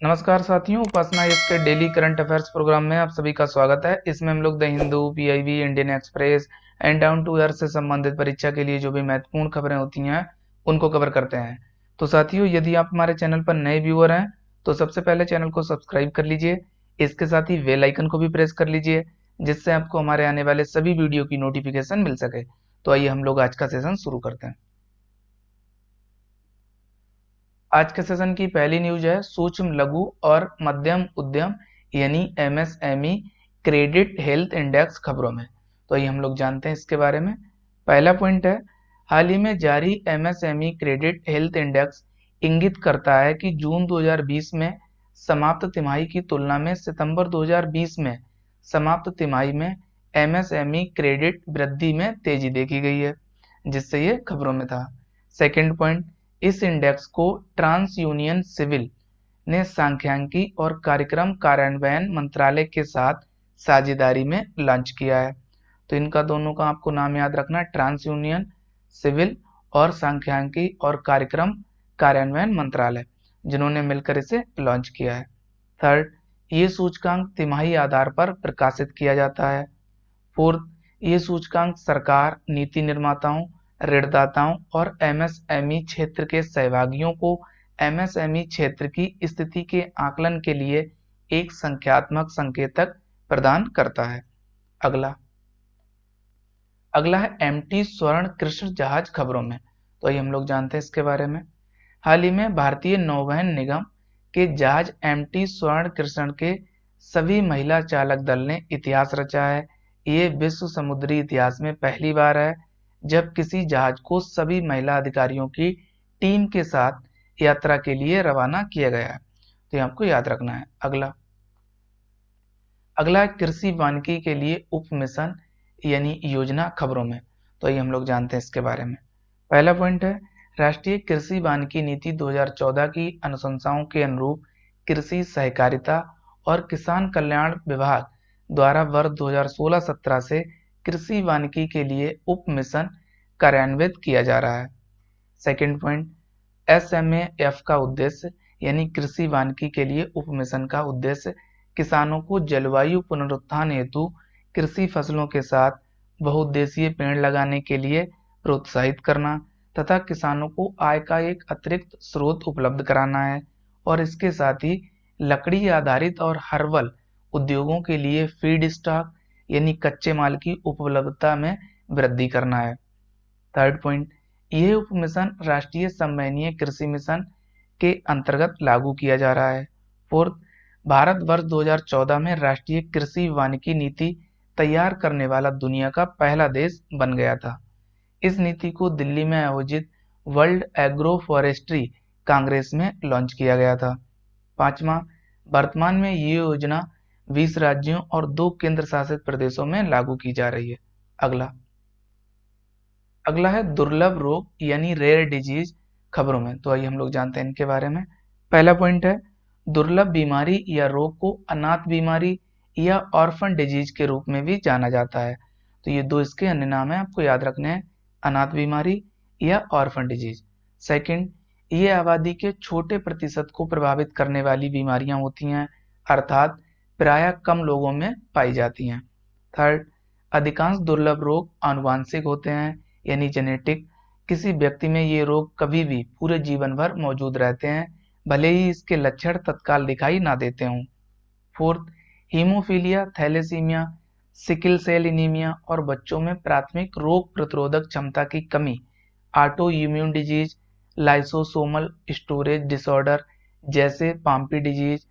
नमस्कार साथियों, उपासना इसके डेली करंट अफेयर्स प्रोग्राम में आप सभी का स्वागत है। इसमें हम लोग द हिंदू, पीआईबी, इंडियन एक्सप्रेस एंड डाउन टू अर्थ से संबंधित परीक्षा के लिए जो भी महत्वपूर्ण खबरें होती हैं उनको कवर करते हैं। तो साथियों, यदि आप हमारे चैनल पर नए व्यूअर हैं तो सबसे पहले चैनल को सब्सक्राइब कर लीजिए। इसके साथ ही बेल आइकन को भी प्रेस कर लीजिए, जिससे आपको हमारे आने वाले सभी वीडियो की नोटिफिकेशन मिल सके। तो आइए हम लोग आज का सेशन शुरू करते हैं। आज के सेशन की पहली न्यूज है सूक्ष्म लघु और मध्यम उद्यम यानी एमएसएमई क्रेडिट हेल्थ इंडेक्स खबरों में। तो ये हम लोग जानते हैं इसके बारे में। पहला पॉइंट है, हाल ही में जारी एमएसएमई क्रेडिट हेल्थ इंडेक्स इंगित करता है कि जून 2020 में समाप्त तिमाही की तुलना में सितंबर 2020 में समाप्त तिमाही में एमएसएमई क्रेडिट वृद्धि में तेजी देखी गई है, जिससे ये खबरों में था। सेकंड पॉइंट, इस इंडेक्स को ट्रांस यूनियन सिविल ने सांख्यिकी और कार्यक्रम कार्यान्वयन मंत्रालय के साथ साझेदारी में लॉन्च किया है। तो इनका दोनों का आपको नाम याद रखना है, ट्रांस यूनियन सिविल और सांख्यिकी और कार्यक्रम कार्यान्वयन मंत्रालय, जिन्होंने मिलकर इसे लॉन्च किया है। थर्ड, ये सूचकांक तिमाही आधार पर प्रकाशित किया जाता है। फोर्थ, ये सूचकांक सरकार, नीति निर्माताओं, ऋणदाताओं और एमएसएमई क्षेत्र के सहभागियों को एमएसएमई क्षेत्र की स्थिति के आकलन के लिए एक संख्यात्मक संकेतक प्रदान करता है। अगला है एमटी स्वर्ण कृष्ण जहाज खबरों में। तो ये हम लोग जानते हैं इसके बारे में। हाल ही में भारतीय नौवहन निगम के जहाज एमटी स्वर्ण कृष्ण के सभी महिला चालक दल ने इतिहास रचा है। ये विश्व समुद्री इतिहास में पहली बार है जब किसी जहाज को सभी महिला अधिकारियों की टीम के साथ यात्रा के लिए रवाना किया गया है। तो ये आपको याद रखना है। अगला है कृषि वानिकी के लिए उप मिशन यानी योजना खबरों में। तो ये हम लोग जानते हैं इसके बारे में। पहला पॉइंट है, राष्ट्रीय कृषि वानिकी नीति 2014 की अनुशंसाओं के अनुरूप कृषि सहकारिता और किसान कल्याण विभाग द्वारा वर्ष 2016-17 से कृषि वानिकी के लिए उप मिशन कार्यान्वित किया जा रहा है। सेकंड पॉइंट, एसएमएएफ का उद्देश्य यानी कृषि वानिकी के लिए उप मिशन का उद्देश्य किसानों को जलवायु पुनरुत्थान हेतु कृषि फसलों के साथ बहुउद्देशीय पेड़ लगाने के लिए प्रोत्साहित करना तथा किसानों को आय का एक अतिरिक्त स्रोत उपलब्ध कराना है, और इसके साथ ही लकड़ी आधारित और हर्बल उद्योगों के लिए फीड स्टॉक यानी कच्चे माल की उपलब्धता में वृद्धि करना है। थर्ड पॉइंट, यह उप मिशन राष्ट्रीय समन्वयनीय कृषि मिशन के अंतर्गत लागू किया जा रहा है। फोर्थ, भारत वर्ष 2014 में राष्ट्रीय कृषि वानिकी नीति तैयार करने वाला दुनिया का पहला देश बन गया था। इस नीति को दिल्ली में आयोजित वर्ल्ड एग्रो फॉरेस्ट्री कांग्रेस में लॉन्च किया गया था। पांचवा, वर्तमान में ये योजना 20 राज्यों और 2 केंद्र शासित प्रदेशों में लागू की जा रही है। अगला है दुर्लभ रोग यानी रेयर डिजीज खबरों में। तो आइए हम लोग जानते हैं इनके बारे में। पहला पॉइंट है, दुर्लभ बीमारी या रोग को अनाथ बीमारी या ऑर्फन डिजीज के रूप में भी जाना जाता है। तो ये दो इसके अन्य नाम है, आपको याद रखने हैं, अनाथ बीमारी या ऑर्फन डिजीज। सेकंड, ये आबादी के छोटे प्रतिशत को प्रभावित करने वाली बीमारियां होती हैं, अर्थात प्रायः कम लोगों में पाई जाती हैं। थर्ड, अधिकांश दुर्लभ रोग आनुवांशिक होते हैं यानी जेनेटिक। किसी व्यक्ति में ये रोग कभी भी पूरे जीवन भर मौजूद रहते हैं, भले ही इसके लक्षण तत्काल दिखाई ना देते हों। Fourth, haemophilia, thalassaemia, sickle cell anaemia और बच्चों में प्राथमिक रोग प्रतिरोधक क्षमता की कमी, auto immune disease, lysosomal storage disorder जैसे Pompe disease,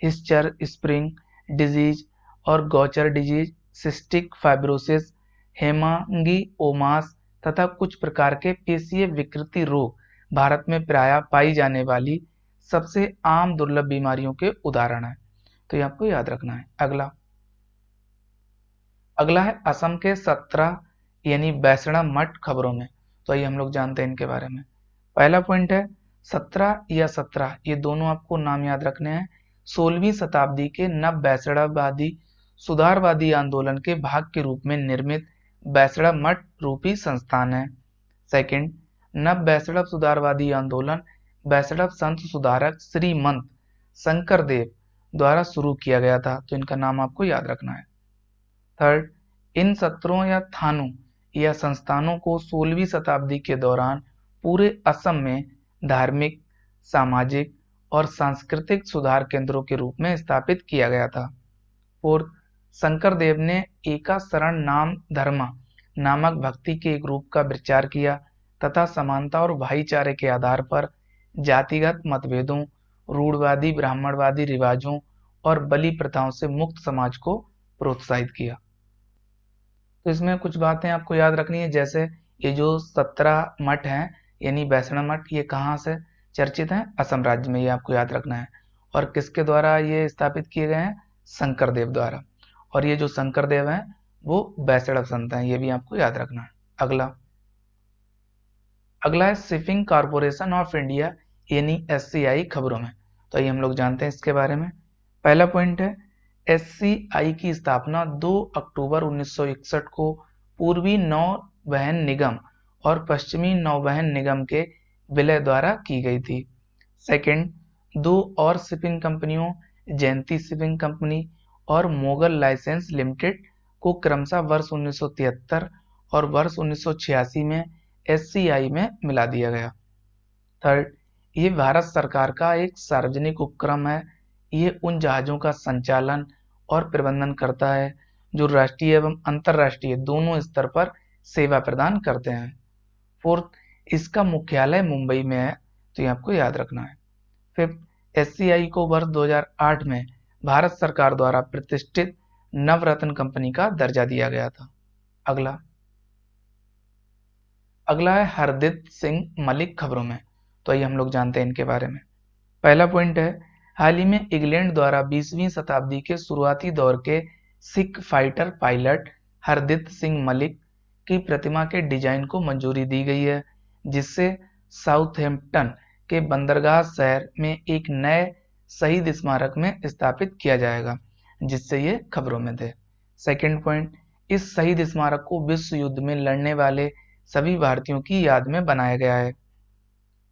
Hirschsprung disease और Gaucher disease, cystic fibrosis, haemangiomas तथा कुछ प्रकार के पेशीय विकृति रोग भारत में प्रायः पाई जाने वाली सबसे आम दुर्लभ बीमारियों के उदाहरण हैं। तो ये आपको याद रखना है। अगला है असम के 17 यानी बैसड़ा मठ खबरों में। तो ये हम लोग जानते हैं इनके बारे में। पहला पॉइंट है, 17 या 17 ये दोनों आपको नाम याद रखने हैं। 16वीं शताब्दी के नव बैसड़ावादी सुधारवादी आंदोलन के भाग के रूप में निर्मित बैसड़ा मठ रूपी संस्थान है। सेकंड, नव बैसड़ा सुधारवादी आंदोलन बैसड़ा संत सुधारक श्रीमंत शंकरदेव द्वारा शुरू किया गया था, तो इनका नाम आपको याद रखना है। थर्ड, इन सत्रों या थानों या संस्थानों को 16वीं शताब्दी के दौरान पूरे असम में धार्मिक, सामाजिक और सांस्कृतिक सुधार केंद्रों के रूप में स्थापित किया गया था। फोर्थ, शंकरदेव ने एका शरण नाम धर्मा नामक भक्ति के एक रूप का विचार किया तथा समानता और भाईचारे के आधार पर जातिगत मतभेदों, रूढ़वादी ब्राह्मणवादी रिवाजों और बलि प्रथाओं से मुक्त समाज को प्रोत्साहित किया। तो इसमें कुछ बातें आपको याद रखनी है, जैसे ये जो 17 मठ हैं यानी वैष्णव मठ, ये कहाँ से चर्चित हैं? असम राज्य में, ये आपको याद रखना है। और किसके द्वारा ये स्थापित किए गए हैं? शंकरदेव द्वारा। और ये जो शंकरदेव हैं वो वैष्णव संत हैं, ये भी आपको याद रखना है। अगला है शिपिंग कॉरपोरेशन ऑफ इंडिया यानी SCI खबरों में। तो ये हम लोग जानते हैं इसके बारे में। पहला पॉइंट है, SCI की स्थापना 2 अक्टूबर 1961 को पूर्वी नौवहन निगम और पश्चिमी नौवहन निगम के विलय द्वारा की गई थी। सेकंड, 2 और शिपिंग कंपनियों जयंती शिपिंग कंपनी और मोगल लाइसेंस लिमिटेड को क्रमशः वर्ष 1973 और वर्ष 1986 में SCI में मिला दिया गया। थर्ड, ये भारत सरकार का एक सार्वजनिक उपक्रम है। ये उन जहाज़ों का संचालन और प्रबंधन करता है जो राष्ट्रीय एवं अंतर्राष्ट्रीय दोनों स्तर पर सेवा प्रदान करते हैं। फोर्थ, इसका मुख्यालय मुंबई में है, तो ये आपको याद रखना है। फिफ्थ, SCI को वर्ष 2008 में भारत सरकार द्वारा प्रतिष्ठित नवरत्न कंपनी का दर्जा दिया गया था। अगला है हरदीप सिंह मलिक खबरों में। तो ये हम लोग जानते हैं इनके बारे में। पहला पॉइंट है, हाल ही में इंग्लैंड द्वारा 20वीं शताब्दी के शुरुआती दौर के सिख फाइटर पायलट हरदीप सिंह मलिक की प्रतिमा के डिजाइन को मंजूरी दी गई है, जिससे साउथहैम्पटन के बंदरगाह शहर में एक नए शहीद स्मारक में स्थापित किया जाएगा, जिससे ये खबरों में थे। सेकंड पॉइंट, इस शहीद स्मारक को विश्व युद्ध में लड़ने वाले सभी भारतीयों की याद में बनाया गया है।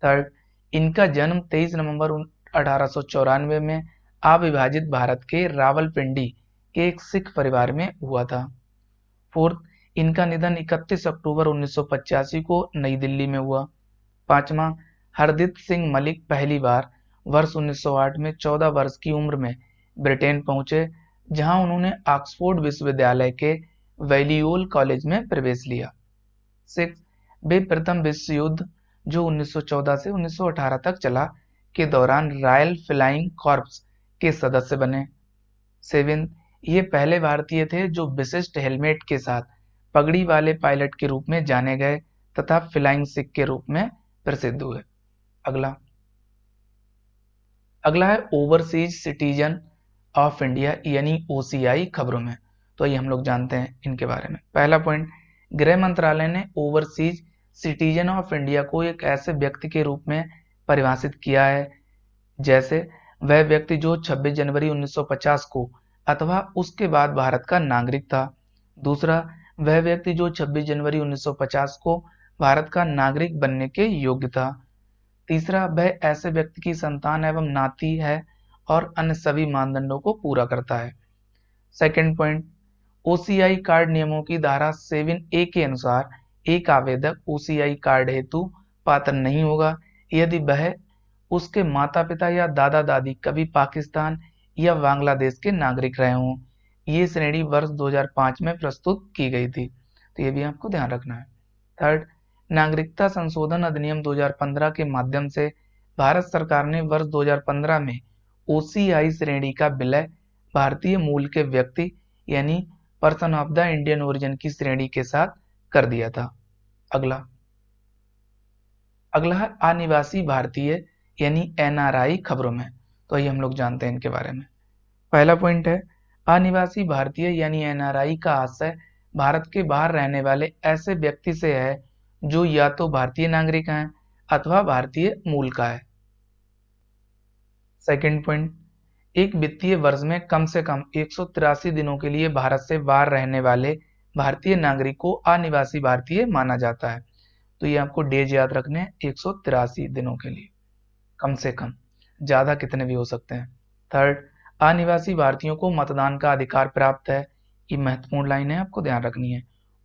थर्ड, इनका जन्म 23 नवंबर 1894 में अविभाजित भारत के रावलपिंडी के एक सिख परिवार में हुआ था। फोर्थ, इनका निधन 31 अक्टूबर 1985 को नई दिल्ली में हुआ। पांचवा, हरदीप सिंह मलिक पहली बार वर्ष 1908 में 14 वर्ष की उम्र में ब्रिटेन पहुंचे, जहां उन्होंने ऑक्सफोर्ड विश्वविद्यालय के बैलियोल कॉलेज में प्रवेश लिया। सिक्स, वे प्रथम विश्व युद्ध जो 1914 से 1918 तक चला के दौरान रॉयल फ्लाइंग कॉर्प्स के सदस्य बने। सेवेंथ, ये पहले भारतीय थे जो विशिष्ट हेलमेट के साथ पगड़ी वाले पायलट के रूप में जाने गए तथा फ्लाइंग सिख के रूप में प्रसिद्ध हुए। अगला है ओवरसीज सिटीजन ऑफ इंडिया यानी OCI खबरों में। तो ये हम लोग जानते हैं इनके बारे में। पहला पॉइंट, गृह मंत्रालय ने ओवरसीज सिटीजन ऑफ इंडिया को एक ऐसे व्यक्ति के रूप में परिभाषित किया है जैसे वह व्यक्ति जो 26 जनवरी 1950 को अथवा उसके बाद भारत का नागरिक था। दूसरा, वह व्यक्ति जो 26 जनवरी 1950 को भारत का नागरिक बनने के योग्य था। तीसरा, वह ऐसे व्यक्ति की संतान एवं नाती है और अन्य सभी मानदंडों को पूरा करता है। सेकंड पॉइंट, OCI कार्ड नियमों की धारा 7A के अनुसार एक आवेदक OCI कार्ड हेतु पात्र नहीं होगा यदि वह उसके माता पिता या दादा दादी कभी पाकिस्तान या बांग्लादेश के नागरिक रहे हों। ये श्रेणी वर्ष 2005 में प्रस्तुत की गई थी, तो ये भी आपको ध्यान रखना है। थर्ड, नागरिकता संशोधन अधिनियम 2015 के माध्यम से भारत सरकार ने वर्ष 2015 में OCI श्रेणी का विलय भारतीय मूल के व्यक्ति यानी person of the Indian origin की श्रेणी के साथ कर दिया था। अगला है अनिवासी भारतीय यानी NRI खबरों में। तो ये हम लोग जानते हैं इनके बारे में। पहला पॉइंट है, अनिवासी भारतीय यानी NRI का आशय भारत के बाहर रहने वाले ऐसे व्यक्ति से है जो या तो भारतीय नागरिक हैं अथवा भारतीय मूल का है। सेकंड पॉइंट, एक वित्तीय वर्ष में कम से कम 183 दिनों के लिए भारत से बाहर रहने वाले भारतीय नागरिक को अनिवासी भारतीय माना जाता है। तो ये आपको डेज याद रखने हैं, 183 दिनों के लिए कम से कम। ज़्यादा कितने भी हो सकते हैं। थर्ड, अनिवासी भारतीयों को मतदान का अधिकार प्राप्त है। ये महत्वपूर्ण लाइन है, आपको ध्यान रखनी है।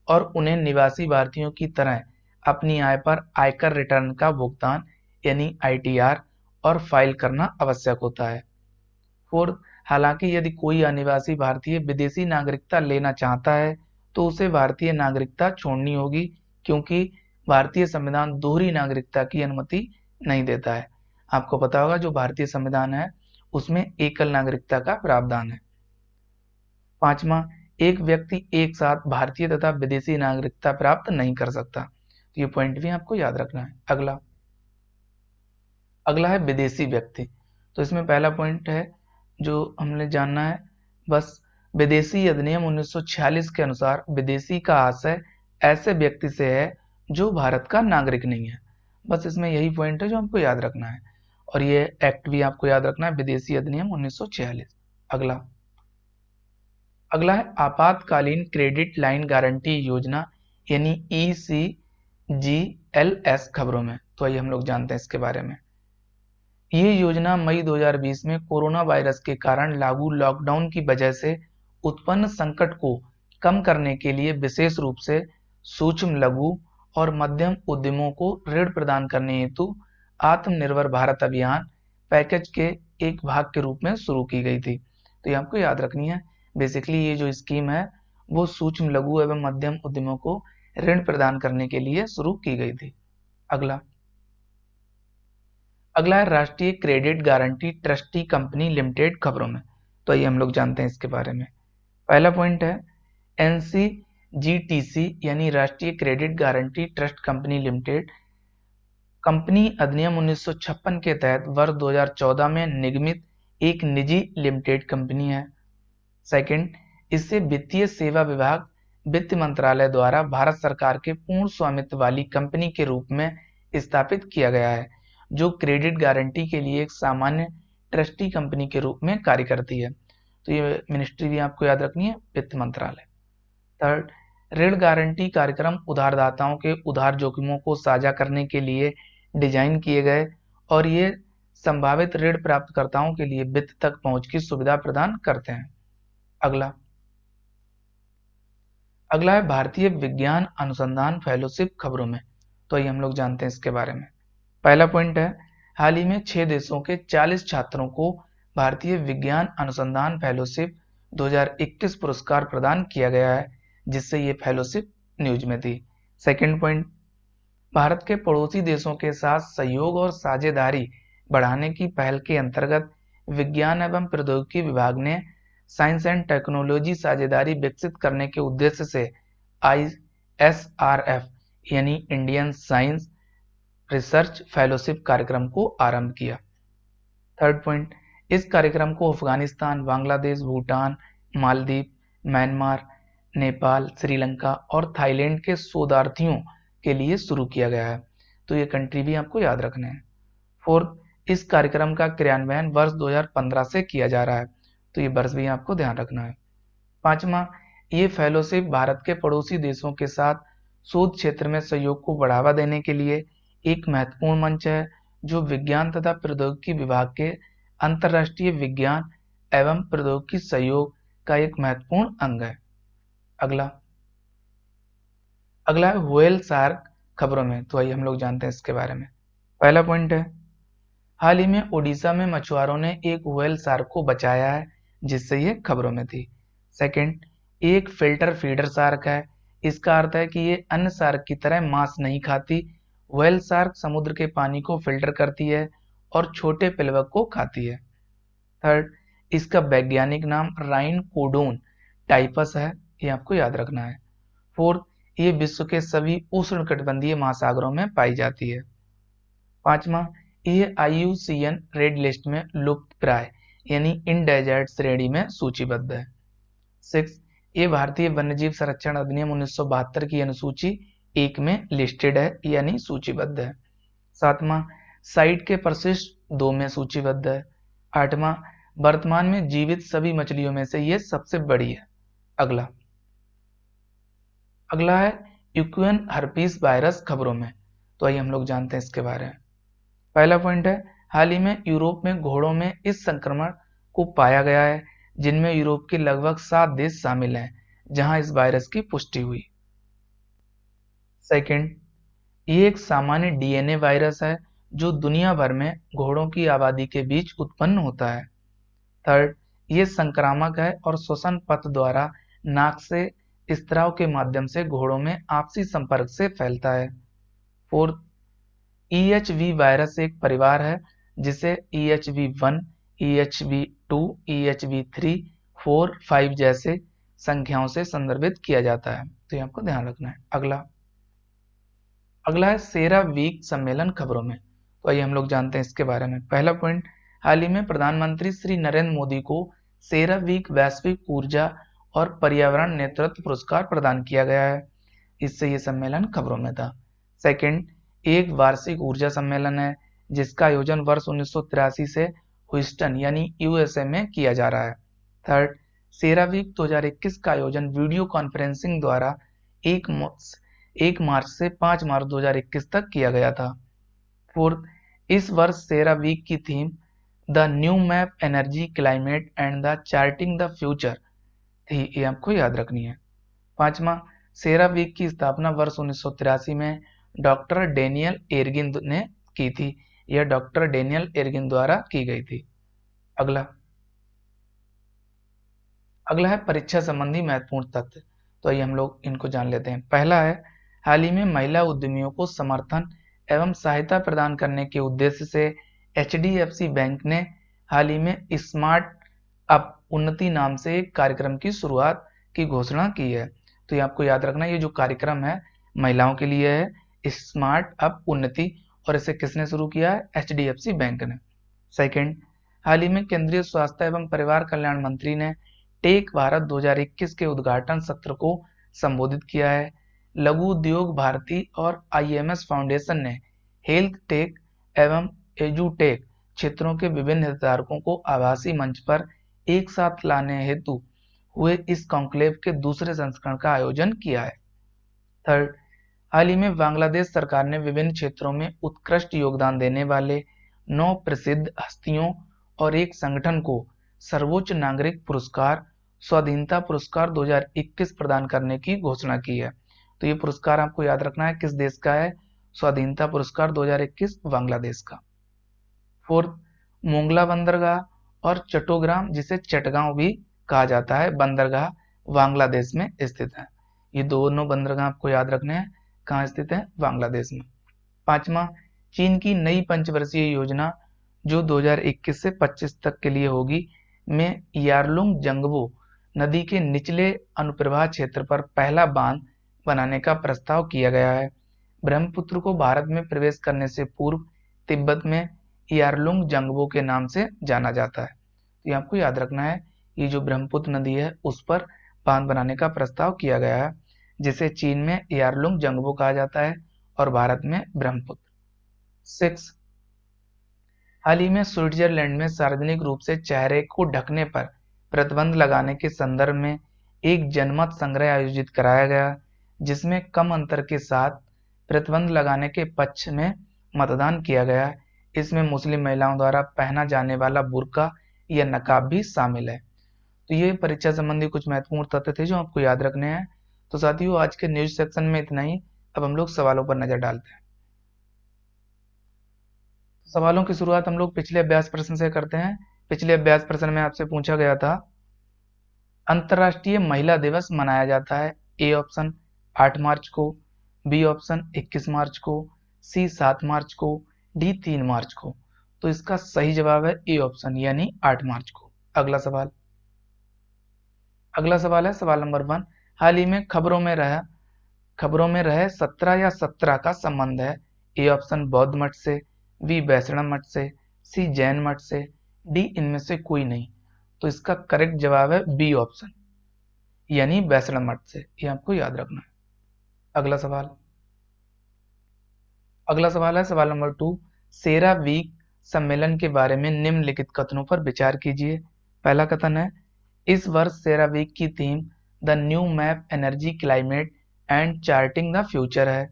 और उन्हें निवासी भारतीयों की तरह अपनी आय पर आयकर रिटर्न का भुगतान यानी ITR और फाइल करना आवश्यक होता है। फोर्थ, हालांकि यदि कोई अनिवासी भारतीय विदेशी नागरिकता लेना चाहता है तो उसे भारतीय नागरिकता छोड़नी होगी, क्योंकि भारतीय संविधान दोहरी नागरिकता की अनुमति नहीं देता है। आपको पता होगा जो भारतीय संविधान है उसमें एकल नागरिकता का प्रावधान है। पांचवा, एक व्यक्ति एक साथ भारतीय तथा विदेशी नागरिकता प्राप्त नहीं कर सकता। तो ये पॉइंट भी आपको याद रखना है। अगला अगला है विदेशी व्यक्ति। तो इसमें पहला पॉइंट है जो हमने जानना है, बस विदेशी अधिनियम 1946 के अनुसार विदेशी का आशय ऐसे व्यक्ति से है जो भारत का नागरिक नहीं है। बस इसमें यही पॉइंट है जो हमको याद रखना है, और ये एक्ट भी आपको याद रखना है, विदेशी अधिनियम 1946। अगला है आपातकालीन क्रेडिट लाइन गारंटी योजना यानी ECGLS खबरों में। तो आइए हम लोग जानते हैं इसके बारे में। ये योजना मई 2020 में कोरोना वायरस के कारण लागू लॉकडाउन की वजह से उत्पन्न संकट को कम करने के लिए विशेष रूप से सूक्ष्म लघु और मध्यम उद्यमों को ऋण प्रदान करने हेतु आत्मनिर्भर भारत अभियान पैकेज के एक भाग के रूप में शुरू की गई थी। तो ये आपको याद रखनी है। बेसिकली ये जो स्कीम है वो सूक्ष्म लघु एवं मध्यम उद्यमों को ऋण प्रदान करने के लिए शुरू की गई थी। अगला है राष्ट्रीय credit guarantee trustee company limited खबरों में। तो आइए हम लोग जानते हैं इसके बारे में। पहला पॉइंट है NCGTC यानी राष्ट्रीय credit guarantee trust company limited company अधिनियम 1956 के तहत वर्ष 2014 में निगमित एक निजी लिमिटेड कंपनी है। सेकंड, इससे वित्तीय सेवा विभाग वित्त मंत्रालय द्वारा भारत सरकार के पूर्ण स्वामित्व वाली कंपनी के रूप में स्थापित किया गया है, जो क्रेडिट गारंटी के लिए एक सामान्य ट्रस्टी कंपनी के रूप में कार्य करती है। तो ये मिनिस्ट्री भी आपको याद रखनी है, वित्त मंत्रालय। थर्ड, ऋण गारंटी कार्यक्रम उधारदाताओं के उधार जोखिमों को साझा करने के लिए डिजाइन किए गए और ये संभावित ऋण प्राप्तकर्ताओं के लिए वित्त तक पहुंच की सुविधा प्रदान करते हैं। अगला है भारतीय विज्ञान अनुसंधान फेलोशिप खबरों में। तो आइए हम लोग जानते हैं इसके बारे में। पहला पॉइंट है, हाल ही में 6 देशों के 40 छात्रों को भारतीय विज्ञान अनुसंधान फेलोशिप 2021 पुरस्कार प्रदान किया गया है, जिससे ये फेलोशिप न्यूज में थी। सेकंड पॉइंट, भारत के पड़ोसी देशों के साथ सहयोग और साझेदारी बढ़ाने की पहल के अंतर्गत विज्ञान एवं प्रौद्योगिकी विभाग ने साइंस एंड टेक्नोलॉजी साझेदारी विकसित करने के उद्देश्य से ISRF यानी इंडियन साइंस रिसर्च फेलोशिप कार्यक्रम को आरंभ किया। थर्ड पॉइंट, इस कार्यक्रम को अफगानिस्तान, बांग्लादेश, भूटान, मालदीव, म्यांमार, नेपाल, श्रीलंका और थाईलैंड के शोधार्थियों के लिए शुरू किया गया है। तो ये कंट्री भी आपको याद रखने हैं। फोर्थ, इस कार्यक्रम का क्रियान्वयन वर्ष 2015 से किया जा रहा है। तो ये वर्ष भी आपको ध्यान रखना है। पांचवा, ये फेलोशिप भारत के पड़ोसी देशों के साथ शोध क्षेत्र में सहयोग को बढ़ावा देने के लिए एक महत्वपूर्ण मंच है, जो विज्ञान तथा प्रौद्योगिकी विभाग के अंतर्राष्ट्रीय विज्ञान एवं प्रौद्योगिकी सहयोग का एक महत्वपूर्ण अंग है। अगला है व्हेल शार्क खबरों में। तो आइए हम लोग जानते हैं इसके बारे में। पहला पॉइंट है, हाल ही में ओडिशा में मछुआरों ने एक व्हेल शार्क को बचाया है, जिससे ये खबरों में थी। सेकंड, एक फिल्टर फीडर शार्क है। इसका अर्थ है कि ये अन्य शार्क की तरह मांस नहीं खाती। व्हेल शार्क समुद्र के पानी को फिल्टर करती है और छोटे प्लवक को खाती है। थर्ड, इसका वैज्ञानिक नाम राइनकोडोन टाइपस है, ये आपको याद रखना है। फोर्थ, ये विश्व के सभी उष्णकटिबंधीय महासागरों में पाई जाती है। पांचवा, ये IUCN रेड लिस्ट में लुप्तप्राय यानी इंडेंजर्ड श्रेणी में सूचीबद्ध है। 6, ये भारतीय वन्यजीव संरक्षण अधिनियम 1972 की अनुसूची 1 में लिस्टेड है यानी सूचीबद्ध है। 7वां, साइट के परिशिष्ट 2 में सूचीबद्ध है। 8वां, वर्तमान में जीवित सभी मछलियों में से ये सबसे बड़ी है। अगला है यूक्वेन हर्पीस वायरस खबरों में। तो आइए हम लोग जानते हैं इसके बारे में। पहला पॉइंट है, हाल ही में यूरोप में घोड़ों में इस संक्रमण को पाया गया है, जिनमें यूरोप के लगभग 7 देश शामिल हैं जहां इस वायरस की पुष्टि हुई। सेकंड, ये एक सामान्य डीएनए वायरस है जो दुनिया भर में घोड़ों की आबादी के बीच उत्पन्न होता है। थर्ड, ये संक्रामक है और श्वसन पथ द्वारा नाक से स्त्राव के माध्यम से घोड़ों में आपसी संपर्क से फैलता है। फोर्थ, EHV वायरस एक परिवार है जिसे EHV1, EHV2, EHV3, 4, 5 जैसे संख्याओं से संदर्भित किया जाता है, तो ये आपको ध्यान रखना है। अगला है सेरा वीक सम्मेलन खबरों में, तो आइए हम लोग जानते हैं इसके बारे में। पहला पॉइंट, हाल ही में प्रधानमंत्री श्री नरेंद्र मोदी को सेरा वीक वैश्विक ऊर्जा और पर्यावरण नेतृत्व पुरस्कार प्रदान किया गया है, इससे ये सम्मेलन खबरों में था। सेकंड, एक वार्षिक ऊर्जा सम्मेलन है जिसका आयोजन वर्ष 1983 से ह्यूस्टन यानी USA में किया जा रहा है। थर्ड, सेरावीक 2021 का आयोजन वीडियो कॉन्फ्रेंसिंग द्वारा 1 मार्च से 5 मार्च 2021 तक किया गया था। फोर्थ, इस वर्ष सेरावीक की theme the new map energy climate and the charting the future थी, ये आपको याद रखनी है। पांचवा, सेरावीक की स्थापना वर्ष 1983 में डॉक्टर डेनियल एर्गिन ने की थी, यह डॉक्टर डेनियल एर्गिन द्वारा की गई थी। अगला है परीक्षा संबंधी महत्वपूर्ण तथ्य, तो आइए हम लोग इनको जान लेते हैं। पहला है, हाल ही में महिला उद्यमियों को समर्थन एवं सहायता प्रदान करने के उद्देश्य से HDFC बैंक ने हाल ही में स्मार्ट अप उन्नति नाम से एक कार्यक्रम की शुरुआत की घोषणा की है, तो ये आपको याद रखना, ये जो कार्यक्रम है महिलाओं के लिए है, स्मार्ट अप उन्नति, और इसे किसने शुरू किया है? HDFC बैंक ने। सेकंड, हाल ही में केंद्रीय स्वास्थ्य एवं परिवार कल्याण मंत्री ने टेक भारत 2021 के उद्घाटन सत्र को संबोधित किया है। लघु उद्योग भारती और IMS फाउंडेशन ने हेल्थ टेक एवं एजुटेक क्षेत्रों के विभिन्न हितधारकों को आभासी मंच पर एक साथ लाने हेतु हुए इस कॉन्क्लेव के दूसरे संस्करण का आयोजन किया है। थर्ड, हाल ही में बांग्लादेश सरकार ने विभिन्न क्षेत्रों में उत्कृष्ट योगदान देने वाले 9 प्रसिद्ध हस्तियों और एक संगठन को सर्वोच्च नागरिक पुरस्कार स्वाधीनता पुरस्कार 2021 प्रदान करने की घोषणा की है, तो ये पुरस्कार आपको याद रखना है किस देश का है? स्वाधीनता पुरस्कार 2021 बांग्लादेश का। फोर्थ, मोंगला बंदरगाह और चट्टोग्राम, जिसे चटगांव भी कहा जाता है, बंदरगाह बांग्लादेश में स्थित है। ये दोनों बंदरगाह आपको याद रखने हैं, कहाँ स्थित है? बांग्लादेश में। पांचवा, चीन की नई पंचवर्षीय योजना जो 2021 से 25 तक के लिए होगी में यारलुंग जंगबो नदी के निचले अनुप्रवाह क्षेत्र पर पहला बांध बनाने का प्रस्ताव किया गया है। ब्रह्मपुत्र को भारत में प्रवेश करने से पूर्व तिब्बत में यारलुंग जंगबो के नाम से जाना जाता है, तो ये आपको याद रखना है, ये जो ब्रह्मपुत्र नदी है उस पर बांध बनाने का प्रस्ताव किया गया है, जिसे चीन में यारलुंग जंगबो कहा जाता है और भारत में ब्रह्मपुत्र। 6, हाल ही में स्विट्जरलैंड में सार्वजनिक रूप से चेहरे को ढकने पर प्रतिबंध लगाने के संदर्भ में एक जनमत संग्रह आयोजित कराया गया, जिसमें कम अंतर के साथ प्रतिबंध लगाने के पक्ष में मतदान किया गया। इसमें मुस्लिम महिलाओं द्वारा पहना जाने वाला बुर्का या नकाब भी शामिल है। तो ये परीक्षा संबंधी कुछ महत्वपूर्ण तथ्य थे जो आपको याद रखने हैं। तो साथियों, आज के न्यूज सेक्शन में इतना ही। अब हम लोग सवालों पर नजर डालते हैं। सवालों की शुरुआत हम लोग पिछले अभ्यास प्रश्न से करते हैं। पिछले अभ्यास प्रश्न में आपसे पूछा गया था, अंतर्राष्ट्रीय महिला दिवस मनाया जाता है ए ऑप्शन 8 मार्च को, बी ऑप्शन 21 मार्च को, सी 7 मार्च को, डी 3 मार्च को। तो इसका सही जवाब है ए ऑप्शन यानी 8 मार्च को। अगला सवाल है सवाल नंबर 1, हाल ही में खबरों में रहे 17 या 17 का संबंध है ए ऑप्शन बौद्ध मठ से, बी वैष्णव मठ से, सी जैन मठ से, डी इनमें से कोई नहीं। तो इसका करेक्ट जवाब है बी ऑप्शन यानी वैष्णव मठ से, ये आपको याद रखना है। अगला सवाल है सवाल नंबर 2, सेरा वीक सम्मेलन के बारे में निम्नलिखित कथनों पर विचार कीजिए। पहला कथन है, इस वर्ष सेरा वीक की theme the new map energy climate and charting the future है।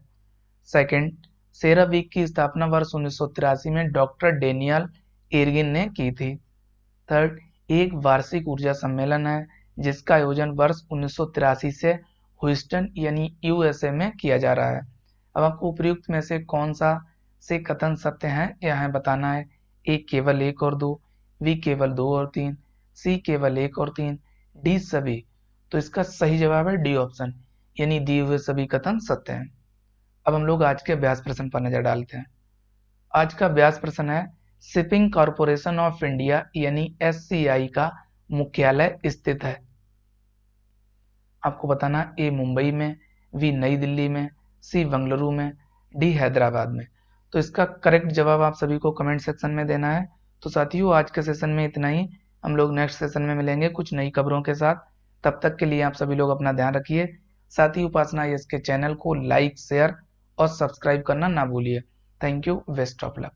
सेकंड, सेरावीक की स्थापना वर्ष 1983 में डॉक्टर डेनियल एर्गिन ने की थी। थर्ड, एक वार्षिक ऊर्जा सम्मेलन है जिसका आयोजन वर्ष 1983 से ह्यूस्टन यानी यूएसए में किया जा रहा है। अब आपको उपयुक्त में से कौन सा से कथन सत्य है यह बताना है। ए केवल 1 और 2, बी केवल 2 और 3, सी केवल 1 और 3, डी सभी। तो इसका सही जवाब है डी ऑप्शन, यानी दिए हुए सभी कथन सत्य हैं। अब हम लोग आज के अभ्यास प्रश्न पर नजर डालते हैं। आज का अभ्यास प्रश्न है, शिपिंग कॉरपोरेशन ऑफ इंडिया यानी एससीआई का मुख्यालय स्थित है। आपको बताना ए मुंबई में, बी नई दिल्ली में, सी बेंगलुरु में, डी हैदराबाद में। तो इसका करेक्ट जवाब आप सभी को कमेंट सेक्शन में देना है। तो साथियों आज के सेशन में इतना ही, हम लोग नेक्स्ट सेशन में मिलेंगे कुछ नई खबरों के साथ। तब तक के लिए आप सभी लोग अपना ध्यान रखिए। साथ ही उपासना यस के चैनल को लाइक, शेयर और सब्सक्राइब करना ना भूलिए। Thank you, best of luck.